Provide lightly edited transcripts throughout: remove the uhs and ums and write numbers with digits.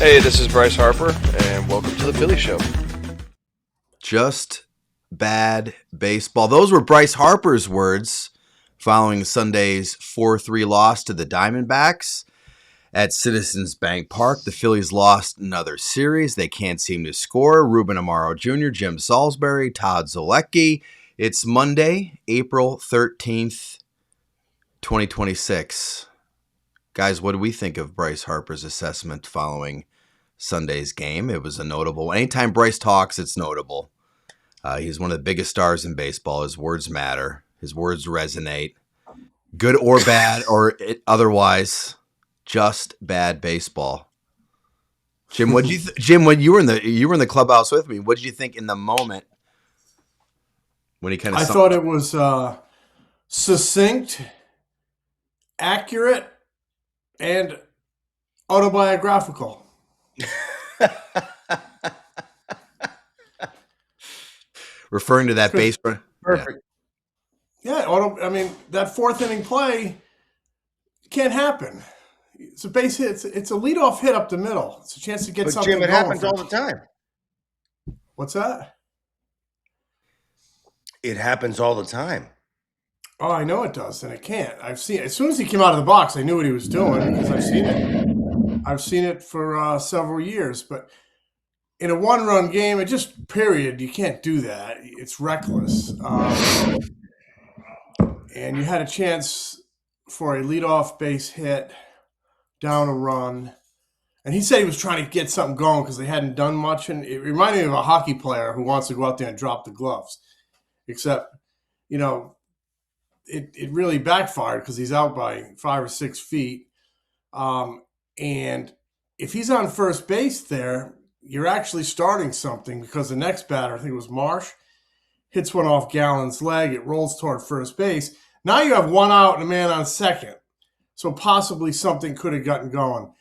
Hey, this is Bryce Harper, and welcome to the Philly Show. Just bad baseball. Those were Bryce Harper's words following Sunday's 4-3 loss to the Diamondbacks at Citizens Bank Park. The Phillies lost another series. They can't seem to score. Ruben Amaro Jr., Jim Salisbury, Todd Zolecki. It's Monday, April 13th, 2026. Guys, what do we think of Bryce Harper's assessment following Sunday's game? It was a notable one. Anytime Bryce talks, it's notable. He's one of the biggest stars in baseball. His words matter. His words resonate. Good or bad or otherwise, just bad baseball. Jim, what you Jim? When you were in the clubhouse with me, what did you think in the moment when he kind of? I thought it was succinct, accurate, and autobiographical. Referring to that base run. Perfect. Yeah, that fourth inning play can't happen. It's a base hit. It's a leadoff hit up the middle. It's a chance to get something Jim, it going. happens all the time. What's that? It happens all the time. Oh, I know it does, and it can't. I've seen it. As soon as he came out of the box, I knew what he was doing because I've seen it. I've seen it for several years, but in a one-run game, it just period. You can't do that. It's reckless. And you had a chance for a leadoff base hit down a run. And he said he was trying to get something going because they hadn't done much. And it reminded me of a hockey player who wants to go out there and drop the gloves. Except, it really backfired because he's out by 5 or 6 feet. And if he's on first base there, you're actually starting something because the next batter, I think it was Marsh, hits one off Gallen's leg. It rolls toward first base. Now you have one out and a man on second. So possibly something could have gotten going.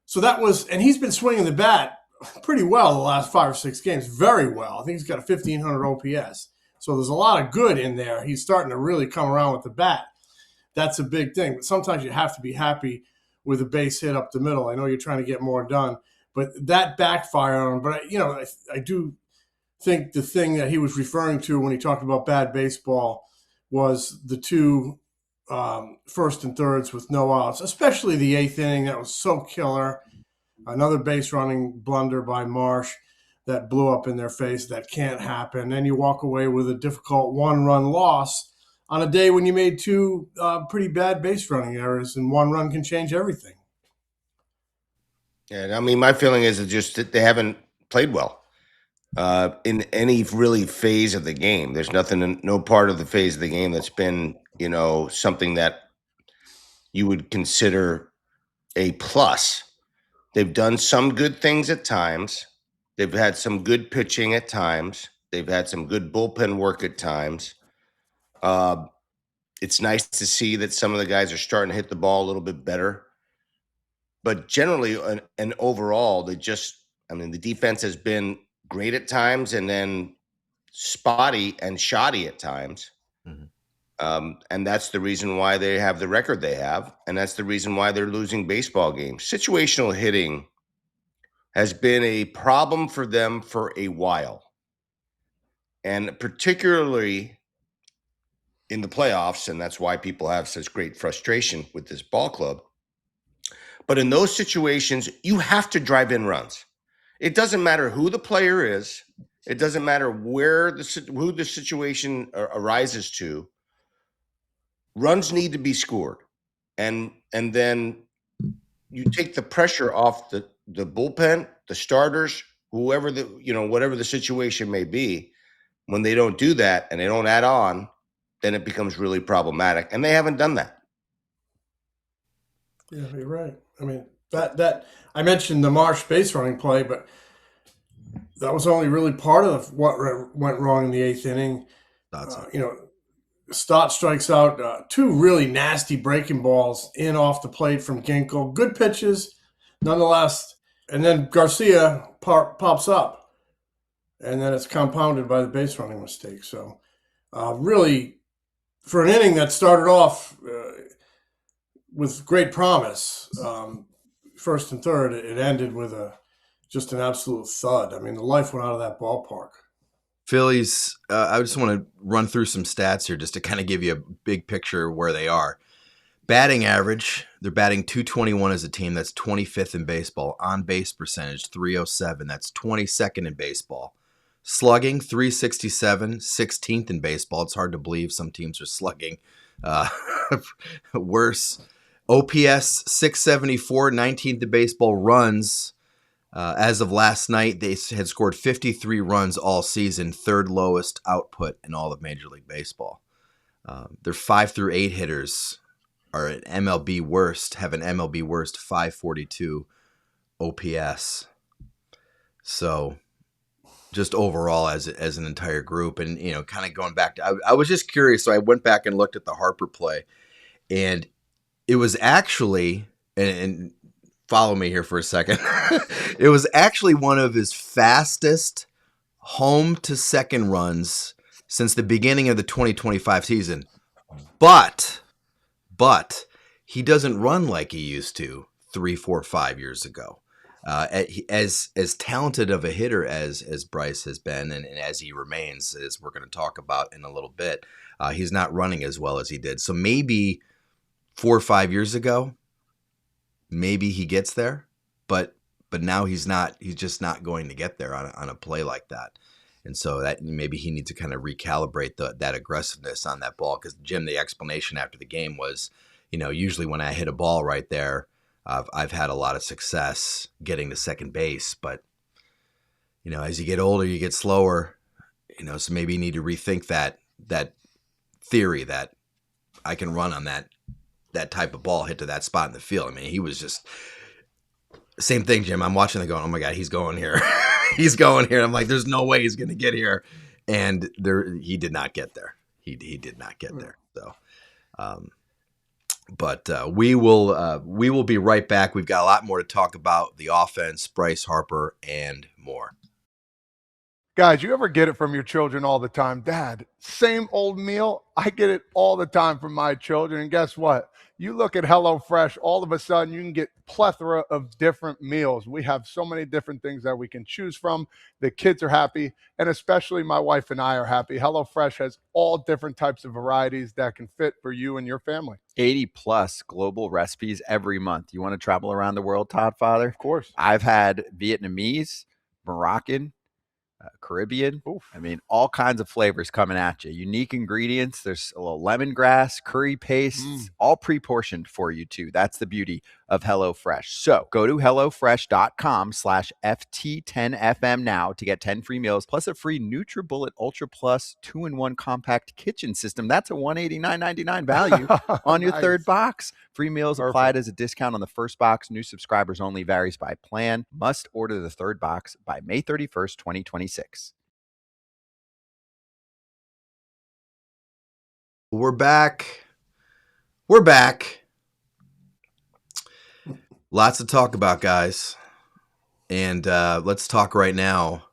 So that was, and he's been swinging the bat pretty well the last 5 or 6 games, very well. I think he's got a 1,500 OPS. So there's a lot of good in there. He's starting to really come around with the bat. That's a big thing. But sometimes you have to be happy with a base hit up the middle. I know you're trying to get more done, but that backfired on him. But, I do think the thing that he was referring to when he talked about bad baseball was the 2 first and thirds with no outs, especially the 8th inning. That was so killer. Another base running blunder by Marsh that blew up in their face. That can't happen. Then you walk away with a difficult 1-run loss on a day when you made 2 pretty bad base running errors, and 1 run can change everything. Yeah, my feeling is just that they haven't played well in any really phase of the game. There's no part of the phase of the game that's been, something that you would consider a plus. They've done some good things at times. They've had some good pitching at times. They've had some good bullpen work at times. It's nice to see that some of the guys are starting to hit the ball a little bit better. But generally and overall, the defense has been great at times and then spotty and shoddy at times. Mm-hmm. And that's the reason why they have the record they have. And that's the reason why they're losing baseball games. Situational hitting has been a problem for them for a while. And particularly in the playoffs, and that's why people have such great frustration with this ball club. But in those situations, you have to drive in runs. It doesn't matter who the player is. It doesn't matter who the situation arises to. Runs need to be scored. And then you take the pressure off the bullpen, the starters, whoever whatever the situation may be. When they don't do that and they don't add on, then it becomes really problematic. And they haven't done that. Yeah, you're right. That I mentioned the Marsh base running play, but that was only really part of what went wrong in the 8th inning. Stott strikes out 2 really nasty breaking balls in off the plate from Ginkel. Good pitches, nonetheless. And then Garcia pops up, and then it's compounded by the base running mistake. So really, for an inning that started off with great promise, first and third, it ended with just an absolute thud. I mean, the life went out of that ballpark. Phillies, I just want to run through some stats here just to kind of give you a big picture of where they are. Batting average, they're batting .221 as a team. That's 25th in baseball. On-base percentage, .307. That's 22nd in baseball. Slugging, .367, 16th in baseball. It's hard to believe some teams are slugging worse. OPS, .674, 19th in baseball. Runs, as of last night, they had scored 53 runs all season, third lowest output in all of Major League Baseball. Their 5 through 8 hitters are an MLB worst, have an MLB worst 542 OPS. So just overall as an entire group, and kind of going back to, I was just curious, so I went back and looked at the Harper play, and it was actually, and follow me here for a second, it was actually one of his fastest home to second runs since the beginning of the 2025 season. But he doesn't run like he used to 3, 4, 5 years ago. As talented of a hitter as Bryce has been, and as he remains, as we're going to talk about in a little bit, he's not running as well as he did. So maybe 4 or 5 years ago, maybe he gets there, but now he's just not going to get there on a play like that. And so that maybe he needs to kind of recalibrate that aggressiveness on that ball. Because Jim, the explanation after the game was, usually when I hit a ball right there, I've had a lot of success getting to second base. But, as you get older, you get slower, so maybe you need to rethink that theory that I can run on that type of ball hit to that spot in the field. I mean, he was just same thing, Jim. I'm watching it going, oh my God, he's going here. He's going here. I'm like, there's no way he's going to get here. And he did not get there. He did not get there. So, but we will be right back. We've got a lot more to talk about: the offense, Bryce Harper, and more. Guys, you ever get it from your children all the time? Dad, same old meal? I get it all the time from my children. And guess what? You look at HelloFresh, all of a sudden you can get plethora of different meals. We have so many different things that we can choose from. The kids are happy, and especially my wife and I are happy. HelloFresh has all different types of varieties that can fit for you and your family. 80 plus global recipes every month. You want to travel around the world, Todd Father? Of course. I've had Vietnamese, Moroccan, Caribbean. Oof. I mean, all kinds of flavors coming at you. Unique ingredients. There's a little lemongrass, curry paste, all pre-portioned for you too. That's the beauty of HelloFresh. So go to HelloFresh.com/FT10FM now to get 10 free meals plus a free NutriBullet Ultra Plus 2-in-1 compact kitchen system. That's a $189.99 value on your third box. Free meals applied as a discount on the first box. New subscribers only, varies by plan. Must order the third box by May 31st, 2026. We're back. Lots to talk about, guys. And let's talk right now.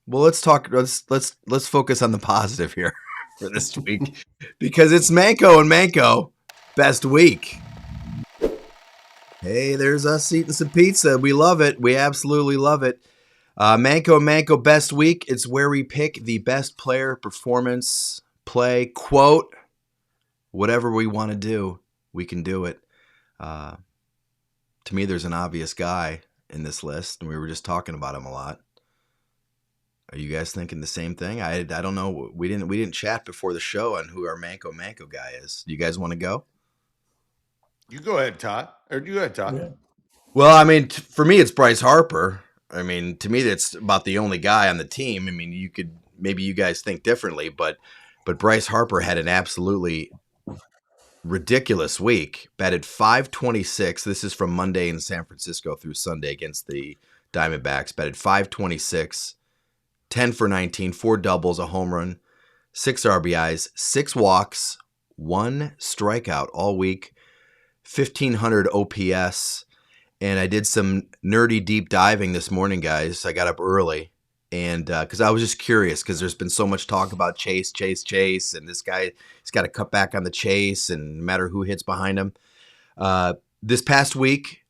Well, let's focus on the positive here for this week, because it's Manco and Manco best week. Hey, there's us eating some pizza. We love it. We absolutely love it. Manco and Manco best week. It's where we pick the best player, performance, play, quote, whatever we want to do, we can do it. To me, there's an obvious guy in this list, and we were just talking about him a lot. Are you guys thinking the same thing? I don't know. We didn't chat before the show on who our Manco guy is. Do you guys want to go? You go ahead, Todd. Yeah. Well, I mean, for me, it's Bryce Harper. I mean, to me, that's about the only guy on the team. I mean, maybe you guys think differently, but Bryce Harper had an absolutely ridiculous week. Batted .526. This is from Monday in San Francisco through Sunday against the Diamondbacks. Batted .526, 10 for 19, 4 doubles, a home run, 6 RBIs, 6 walks, 1 strikeout all week, 1,500 OPS. And I did some nerdy deep diving this morning, guys. I got up early, and because I was just curious, because there's been so much talk about Chase, and this guy, he's got to cut back on the chase, and no matter who hits behind him. This past week,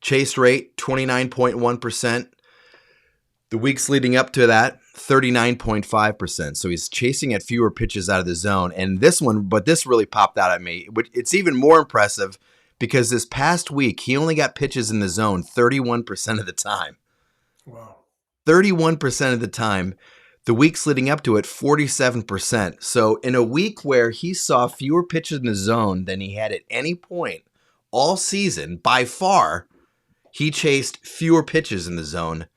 Chase rate, 29.1%. The weeks leading up to that, 39.5%. So he's chasing at fewer pitches out of the zone. And this really popped out at me. It's even more impressive because this past week, he only got pitches in the zone 31% of the time. Wow. 31% of the time. The weeks leading up to it, 47%. So in a week where he saw fewer pitches in the zone than he had at any point all season, by far, he chased fewer pitches in the zone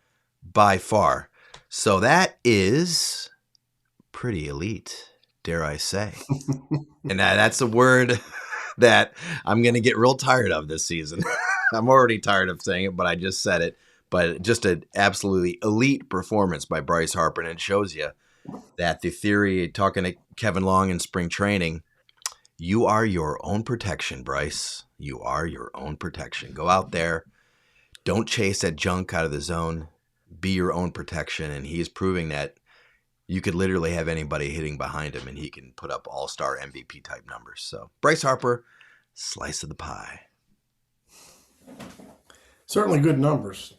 by far. So that is pretty elite, dare I say. And that's a word that I'm going to get real tired of this season. I'm already tired of saying it, but I just said it. But just an absolutely elite performance by Bryce Harper. And it shows you that the theory, talking to Kevin Long in spring training, you are your own protection, Bryce. You are your own protection. Go out there. Don't chase that junk out of the zone. Be your own protection. And he's proving that you could literally have anybody hitting behind him and he can put up all-star MVP type numbers. So Bryce Harper, slice of the pie. Certainly good numbers.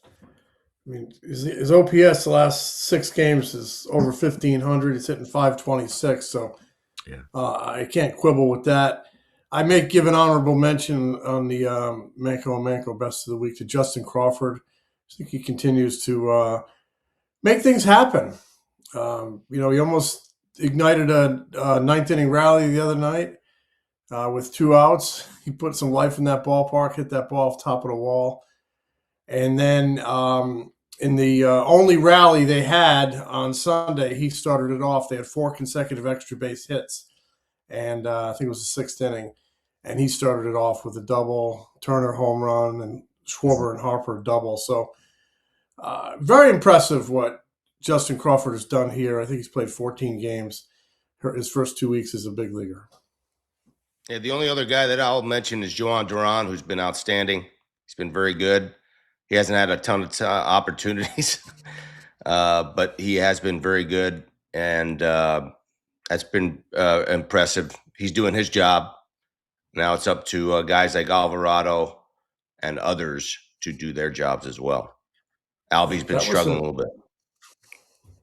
I mean, his OPS the last 6 games is over 1,500. He's hitting 526. So yeah. I can't quibble with that. I may give an honorable mention on the Manco Best of the Week to Justin Crawford. I think he continues to make things happen. He almost ignited a ninth inning rally the other night with 2 outs. He put some life in that ballpark, hit that ball off top of the wall. And then in the only rally they had on Sunday, he started it off. They had 4 consecutive extra base hits. And I think it was the 6th inning. And he started it off with a double, Turner home run, and Schwarber and Harper double. So very impressive what Justin Crawford has done here. I think he's played 14 games his first 2 weeks as a big leaguer. Yeah, the only other guy that I'll mention is Joan Duran, who's been outstanding. He's been very good. He hasn't had a ton of opportunities, but he has been very good, and that's been impressive. He's doing his job. Now it's up to guys like Alvarado and others to do their jobs as well. Alvy's been struggling a little bit.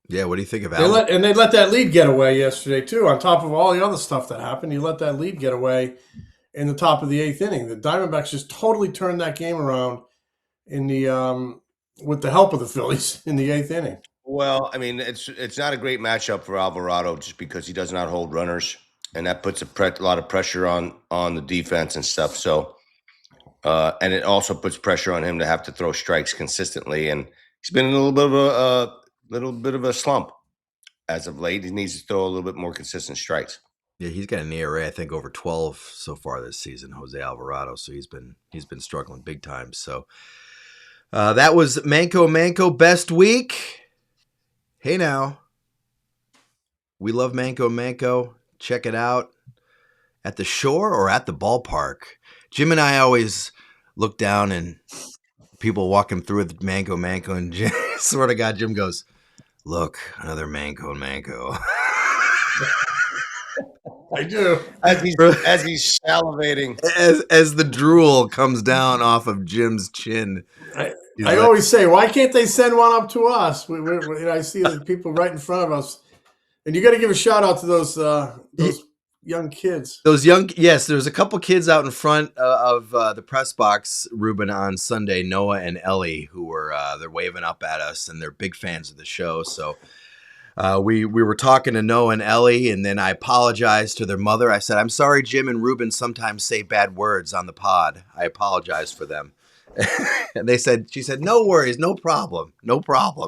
Yeah, what do you think of Alvy? They let that lead get away yesterday, too. On top of all the other stuff that happened, you let that lead get away in the top of the 8th inning. The Diamondbacks just totally turned that game around in the with the help of the Phillies in the 8th inning. Well, I mean, it's not a great matchup for Alvarado just because he does not hold runners, and that puts a lot of pressure on the defense and stuff. So, and it also puts pressure on him to have to throw strikes consistently, and he's been in a little bit of a slump as of late. He needs to throw a little bit more consistent strikes. Yeah, he's got an ERA, I think, over 12 so far this season, Jose Alvarado. So he's been struggling big time. So that was Manco Best Week. Hey now, we love Manco. Check it out at the shore or at the ballpark. Jim and I always look down and people walking through with Manco, and Jim, swear to God, Jim goes, "Look, another Manco." I do. As he's salivating. As the drool comes down off of Jim's chin. I always say, why can't they send one up to us? I see the people right in front of us. And you got to give a shout out to those young kids. Yes, there's a couple kids out in front of the press box, Ruben, on Sunday, Noah and Ellie, who were they're waving up at us, and they're big fans of the show. So we were talking to Noah and Ellie, and then I apologized to their mother. I said, "I'm sorry, Jim and Ruben sometimes say bad words on the pod. I apologize for them." And she said, "No worries, no problem.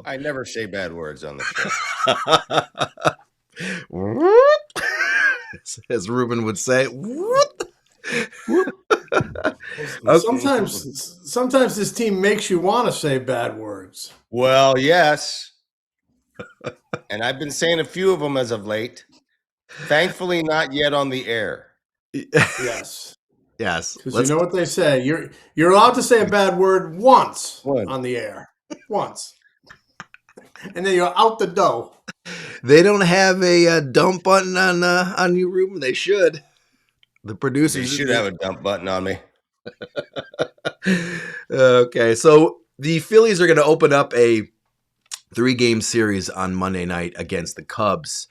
I never say bad words on the show." As Ruben would say. Sometimes this team makes you want to say bad words. Well, yes. And I've been saying a few of them as of late. Thankfully, not yet on the air. Yes. Yes. Because you know what they say. You're allowed to say a bad word once on the air. Once. And then you're out the door. They don't have a dump button on you, Ruben. They should. The producers should have a dump button on me. Okay, so the Phillies are going to open up a 3-game series on Monday night against the Cubs,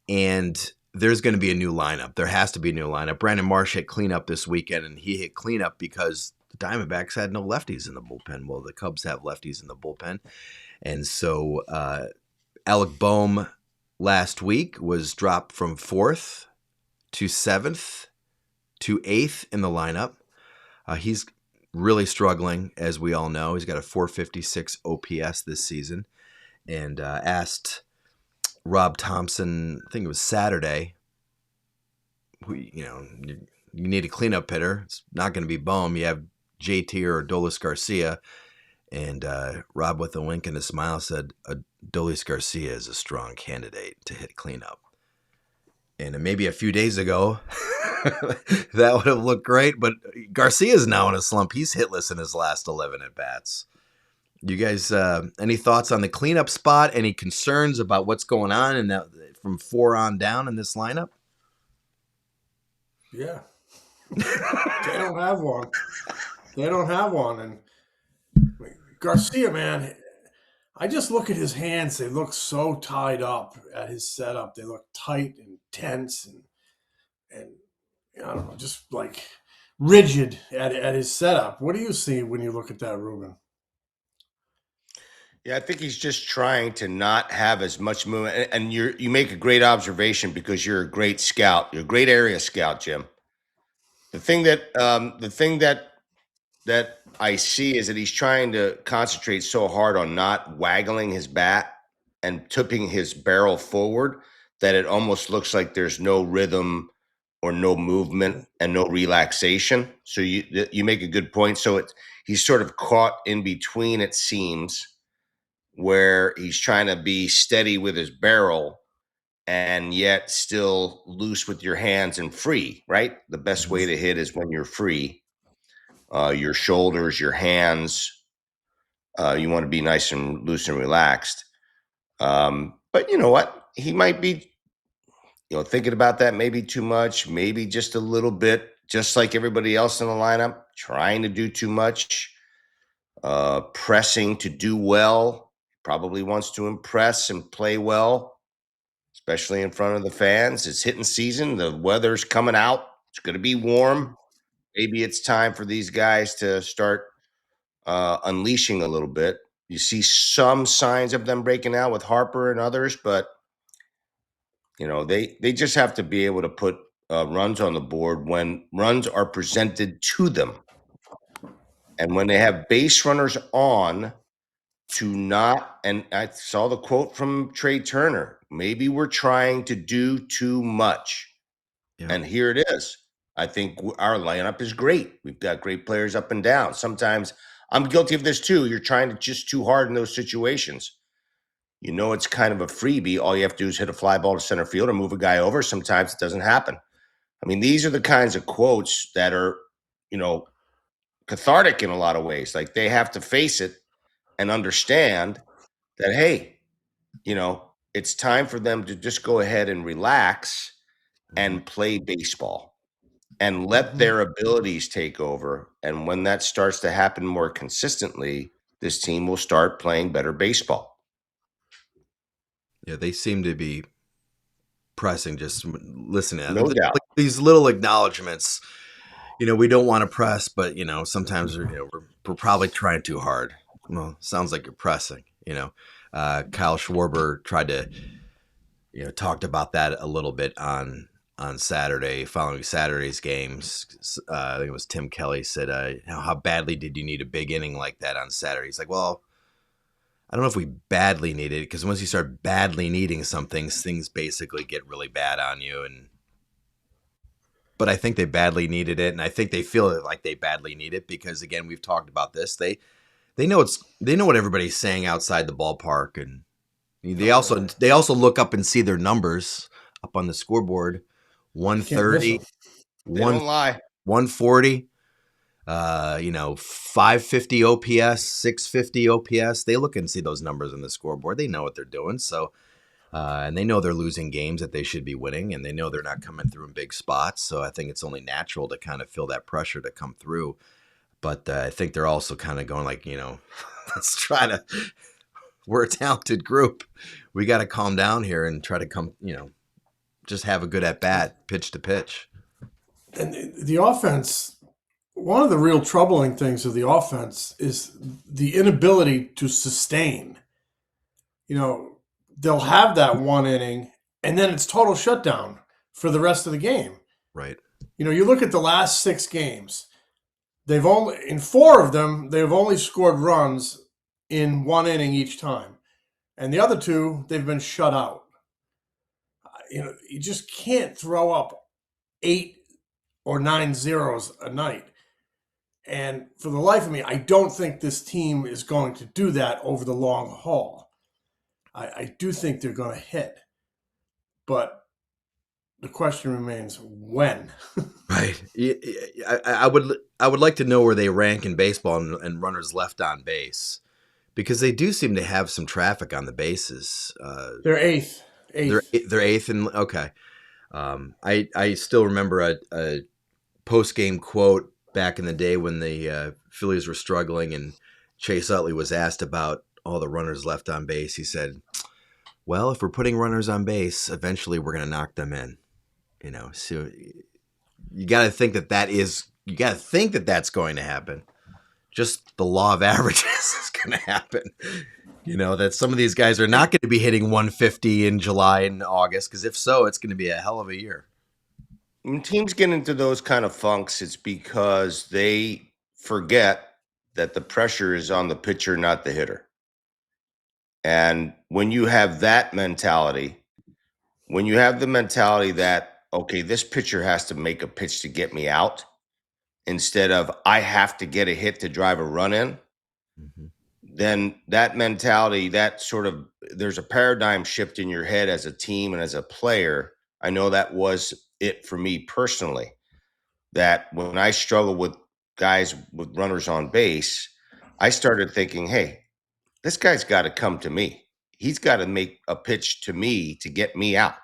and there's going to be a new lineup. There has to be a new lineup. Brandon Marsh hit cleanup this weekend, and he hit cleanup because the Diamondbacks had no lefties in the bullpen. Well, the Cubs have lefties in the bullpen. And so Alec Boehm last week was dropped from 4th to 7th to 8th in the lineup. He's really struggling, as we all know. He's got a 456 OPS this season, and asked Rob Thompson, I think it was Saturday, you need a cleanup hitter. It's not going to be Boehm. You have JT or Adolis Garcia. And Rob, with a wink and a smile, said, Adolis Garcia is a strong candidate to hit cleanup. And maybe a few days ago, that would have looked great. But Garcia is now in a slump. He's hitless in his last 11 at-bats. You guys, any thoughts on the cleanup spot? Any concerns about what's going on in that, from 4 on down in this lineup? Yeah. They don't have one. And Garcia, man, I just look at his hands. They look so tied up at his setup. They look tight and tense and I don't know, just like rigid at his setup. What do you see when you look at that, Ruben? Yeah, I think he's just trying to not have as much movement. And you make a great observation because you're a great scout. You're a great area scout, Jim. The thing that I see is that he's trying to concentrate so hard on not waggling his bat and tipping his barrel forward that it almost looks like there's no rhythm or no movement and no relaxation. So you make a good point. So he's sort of caught in between, it seems, where he's trying to be steady with his barrel and yet still loose with your hands and free, right? The best way to hit is when you're free. Your shoulders, your hands, you want to be nice and loose and relaxed. But you know what? He might be, thinking about that maybe too much, maybe just a little bit, just like everybody else in the lineup, trying to do too much, pressing to do well, probably wants to impress and play well, especially in front of the fans. It's hitting season. The weather's coming out. It's going to be warm. Maybe it's time for these guys to start unleashing a little bit. You see some signs of them breaking out with Harper and others, but they just have to be able to put runs on the board when runs are presented to them, and when they have base runners on. To not, and I saw the quote from Trey Turner, maybe we're trying to do too much. Yeah. And here it is. I think our lineup is great. We've got great players up and down. Sometimes I'm guilty of this too. You're trying to just too hard in those situations. It's kind of a freebie. All you have to do is hit a fly ball to center field or move a guy over. Sometimes it doesn't happen. I mean, these are the kinds of quotes that are, cathartic in a lot of ways. Like they have to face it and understand that, hey, it's time for them to just go ahead and relax and play baseball and let their abilities take over. And when that starts to happen more consistently, this team will start playing better baseball. Yeah, they seem to be pressing, just listening. No doubt. These little acknowledgments, we don't want to press, but, sometimes we're probably trying too hard. Well, sounds like you're pressing, Kyle Schwarber tried to, talked about that a little bit on Saturday, following Saturday's games. I think it was Tim Kelly said, how badly did you need a big inning like that on Saturday? He's like, well, I don't know if we badly need it, because once you start badly needing some things basically get really bad on you. But I think they badly needed it, and I think they feel like they badly need it because, again, we've talked about this. They know what everybody's saying outside the ballpark, and they also look up and see their numbers up on the scoreboard. 130, they don't lie. 140, 550 OPS, 650 OPS. They look and see those numbers on the scoreboard. They know what they're doing. So, and they know they're losing games that they should be winning, and they know they're not coming through in big spots. So I think it's only natural to kind of feel that pressure to come through. But I think they're also kind of going like, let's try to. We're a talented group. We got to calm down here and try to come, just have a good at bat, pitch to pitch. And the offense, one of the real troubling things of the offense is the inability to sustain. They'll have that one inning and then it's total shutdown for the rest of the game. Right. You look at the last 6 games, in 4 of them, they've only scored runs in 1 inning each time. And the other 2, they've been shut out. You just can't throw up 8 or 9 zeros a night. And for the life of me, I don't think this team is going to do that over the long haul. I do think they're going to hit. But the question remains, when? Right. I would like to know where they rank in baseball and runners left on base, because they do seem to have some traffic on the bases. They're eighth. They're eighth, and okay. I still remember a post game quote back in the day when the Phillies were struggling, and Chase Utley was asked about all the runners left on base. He said, "Well, if we're putting runners on base, eventually we're going to knock them in." So you got to think that that's going to happen. Just the law of averages is going to happen. That some of these guys are not going to be hitting 150 in July and August, because if so, it's going to be a hell of a year. When teams get into those kind of funks, it's because they forget that the pressure is on the pitcher, not the hitter. And when you have that mentality, that, okay, this pitcher has to make a pitch to get me out, instead of I have to get a hit to drive a run in, then that mentality, there's a paradigm shift in your head as a team and as a player. I know that was it for me personally, that when I struggled with guys with runners on base, I started thinking, hey, this guy's got to come to me. He's got to make a pitch to me to get me out,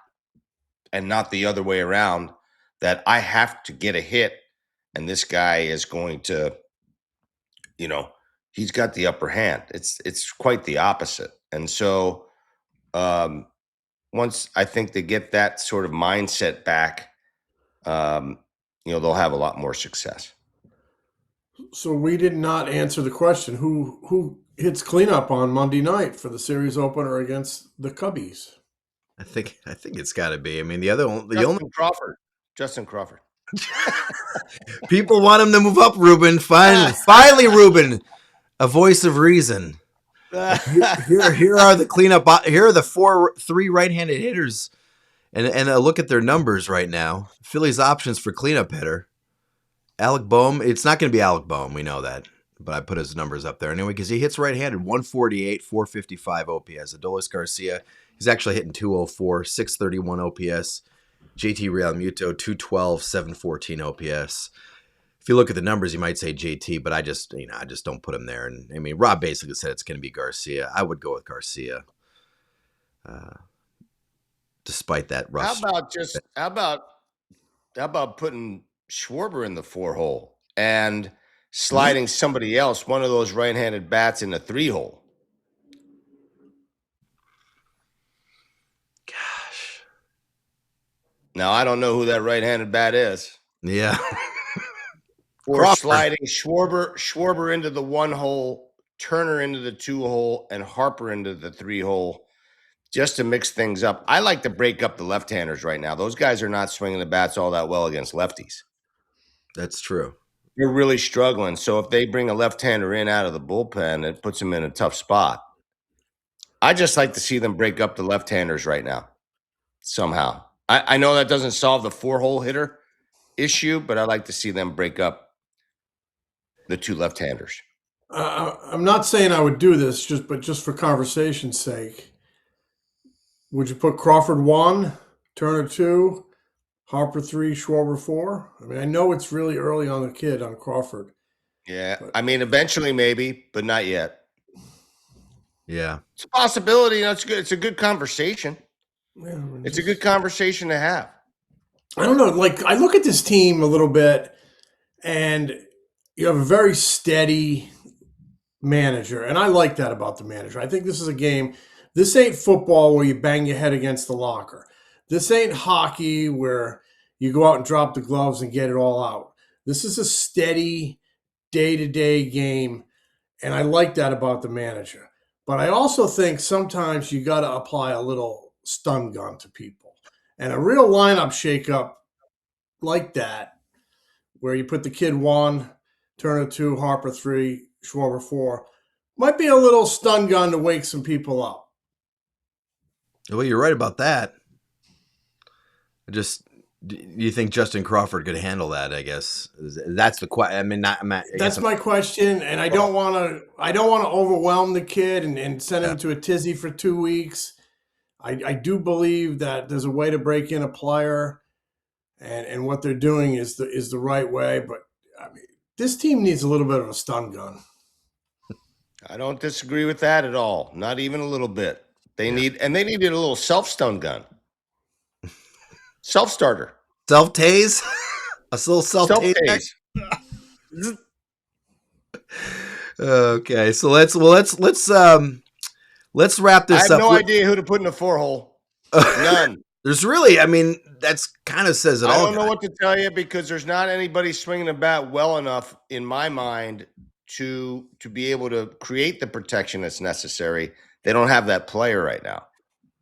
and not the other way around, that I have to get a hit and this guy is going to, he's got the upper hand. It's quite the opposite. And so once I think they get that sort of mindset back, they'll have a lot more success. So we did not answer the question: who hits cleanup on Monday night for the series opener against the Cubbies? I think it's got to be. I mean, Justin Crawford. People want him to move up, Ruben. Finally, Ruben, a voice of reason. Here are the cleanup. Here are the 3 right-handed hitters, and a look at their numbers right now. Phillies options for cleanup hitter: Alec Boehm. It's not going to be Alec Boehm, we know that, but I put his numbers up there anyway because he hits right-handed. 148, 455 OPS. Adolis Garcia, he's actually hitting 204, 631 OPS. JT Realmuto, 212, 714 OPS. If you look at the numbers, you might say JT, but I just don't put him there. And I mean, Rob basically said it's going to be Garcia. I would go with Garcia, despite that rough. How about putting Schwarber in the 4-hole and sliding somebody else, one of those right-handed bats, in the 3-hole? Now, I don't know who that right-handed bat is. Yeah. Or Crawford. Sliding Schwarber into the 1-hole, Turner into the 2-hole, and Harper into the 3-hole, just to mix things up. I like to break up the left-handers right now. Those guys are not swinging the bats all that well against lefties. That's true. They're really struggling. So if they bring a left-hander in out of the bullpen, it puts them in a tough spot. I just like to see them break up the left-handers right now somehow. I know that doesn't solve the 4-hole hitter issue, but I like to see them break up the 2 left-handers. I'm not saying I would do this, but just for conversation's sake, would you put Crawford 1, Turner 2, Harper 3, Schwarber 4? I mean, I know it's really early on the kid on Crawford. Yeah, I mean, eventually maybe, but not yet. Yeah, it's a possibility. It's good. It's a good conversation. Yeah, it's a good conversation to have. I don't know. Like, I look at this team a little bit, and you have a very steady manager, and I like that about the manager. I think this is a game. This ain't football where you bang your head against the locker. This ain't hockey where you go out and drop the gloves and get it all out. This is a steady day-to-day game, and I like that about the manager. But I also think sometimes you got to apply a little stun gun to people. And a real lineup shakeup like that, where you put the kid 1, Turner 2, Harper 3, Schwarber 4, might be a little stun gun to wake some people up. Well, you're right about that. Do you think Justin Crawford could handle that? I guess that's the question. I mean, that's my question, and I don't want to overwhelm the kid and send him to a tizzy for 2 weeks. I do believe that there's a way to break in a player, and what they're doing is the right way. But I mean, this team needs a little bit of a stun gun. I don't disagree with that at all. Not even a little bit. They needed a little self-stun gun. Self-starter. Self-tase? A little self-tase? Okay, so let's wrap this up. I have no idea who to put in the 4-hole. None. There's really, I mean, that's kind of says it all. I don't know what to tell you because there's not anybody swinging the bat well enough in my mind to be able to create the protection that's necessary. They don't have that player right now.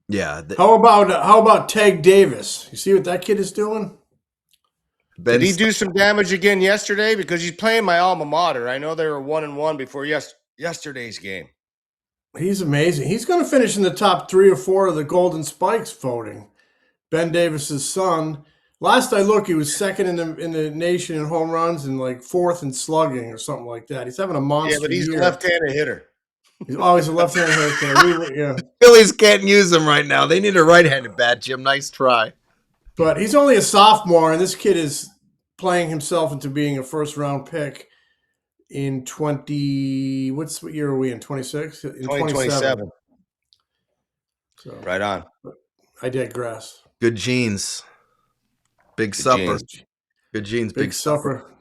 Yeah. How about Tag Davis? You see what that kid is doing? Did he do some damage again yesterday? Because he's playing my alma mater. I know they were 1-1 before yesterday's game. He's amazing. He's going to finish in the top 3 or 4 of the Golden Spikes voting. Ben Davis's son. Last I looked, he was second in the nation in home runs and like 4th in slugging or something like that. He's having a monster year. Yeah, but he's a left-handed hitter. He's always a left-handed hitter. Yeah. Phillies can't use him right now. They need a right-handed bat, Jim. Nice try. But he's only a sophomore, and this kid is playing himself into being a first-round pick in what year are we in? 26? In 2027. So, right on. I digress. Good genes. Big supper. Good genes, big supper.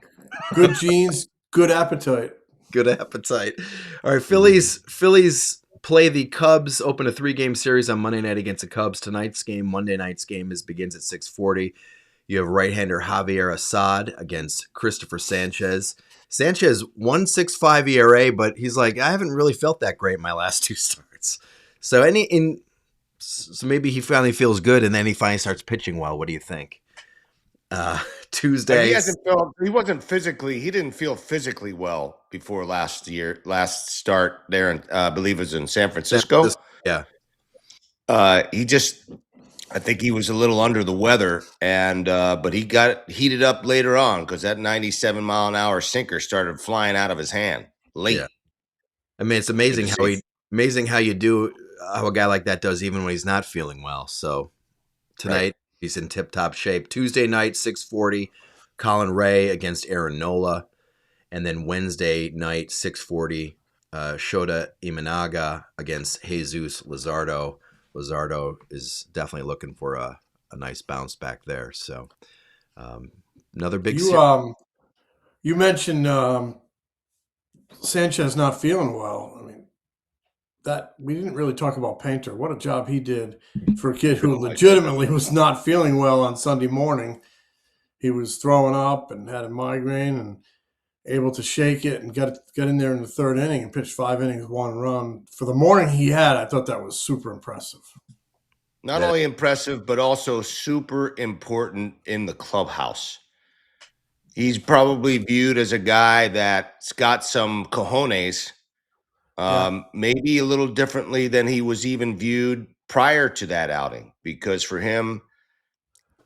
Good genes, good appetite. Good appetite. All right, Phillies play the Cubs, open a 3-game series on Monday night against the Cubs. Monday night's game begins at 6:40. You have right-hander Javier Assad against Christopher Sanchez. Sanchez 1.65 ERA, but he's like, I haven't really felt that great in my last 2 starts. So maybe he finally feels good, and then he finally starts pitching well. What do you think? Tuesday. He didn't feel physically well before last start there, and I believe it was in San Francisco. Yeah. I think he was a little under the weather, but he got heated up later on because that 97-mile-an-hour sinker started flying out of his hand late. Yeah. I mean, it's amazing how a guy like that does even when he's not feeling well. So tonight he's in tip-top shape. Tuesday night, 6:40, Colin Ray against Aaron Nola. And then Wednesday night, 6:40, Shota Imanaga against Jesus Luzardo. Luzardo is definitely looking for a nice bounce back there. So another big you mentioned Sanchez not feeling well. I mean, that we didn't really talk about Painter. What a job he did for a kid who legitimately was not feeling well on Sunday morning. He was throwing up and had a migraine and able to shake it and get in there in the 3rd inning and pitch 5 innings, 1 run. For the morning he had, I thought that was super impressive. Not only impressive, but also super important in the clubhouse. He's probably viewed as a guy that's got some cojones, maybe a little differently than he was even viewed prior to that outing. Because for him,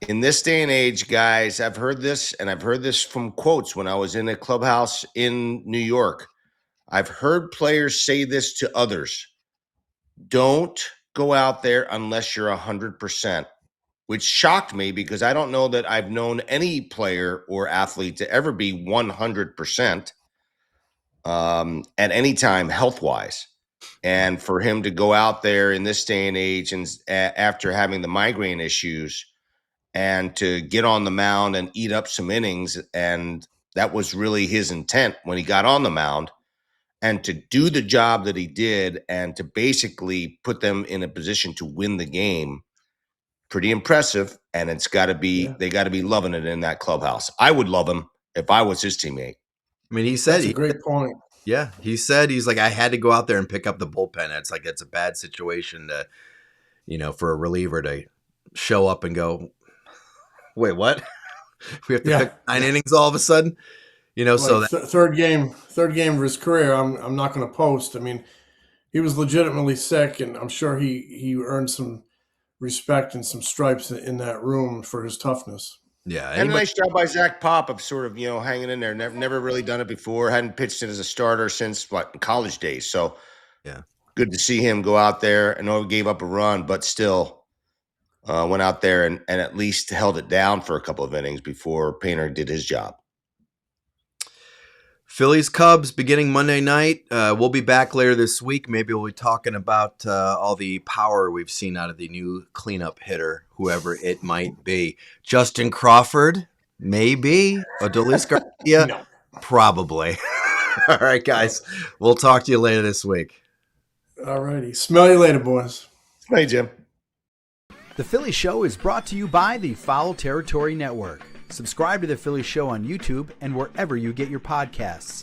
in this day and age, guys, I've heard this from quotes when I was in a clubhouse in New York. I've heard players say this to others. Don't go out there unless you're 100%, which shocked me because I don't know that I've known any player or athlete to ever be 100% at any time health-wise. And for him to go out there in this day and age and after having the migraine issues and to get on the mound and eat up some innings and that was really his intent when he got on the mound. And to do the job that he did and to basically put them in a position to win the game, pretty impressive. And it's got to be, they got to be loving it in that clubhouse. I would love him if I was his teammate. I mean, he said that's a great point. Yeah, he said he's like, I had to go out there and pick up the bullpen. It's like it's a bad situation to, for a reliever to show up and go, wait, what? We have to pick 9 innings all of a sudden, So that, third game of his career. I'm not going to post. I mean, he was legitimately sick, and I'm sure he earned some respect and some stripes in that room for his toughness. yeah, And a nice job by Zach Pop of sort of hanging in there. Never really done it before. Hadn't pitched it as a starter since college days. So yeah, good to see him go out there. I know he gave up a run, but still went out there and at least held it down for a couple of innings before Painter did his job. Phillies Cubs beginning Monday night. We'll be back later this week. Maybe we'll be talking about all the power we've seen out of the new cleanup hitter, whoever it might be. Justin Crawford, maybe. Adolis Garcia, No. Probably. All right, guys. We'll talk to you later this week. All righty. Smell you later, boys. Hey, Jim. The Philly Show is brought to you by the Foul Territory Network. Subscribe to The Philly Show on YouTube and wherever you get your podcasts.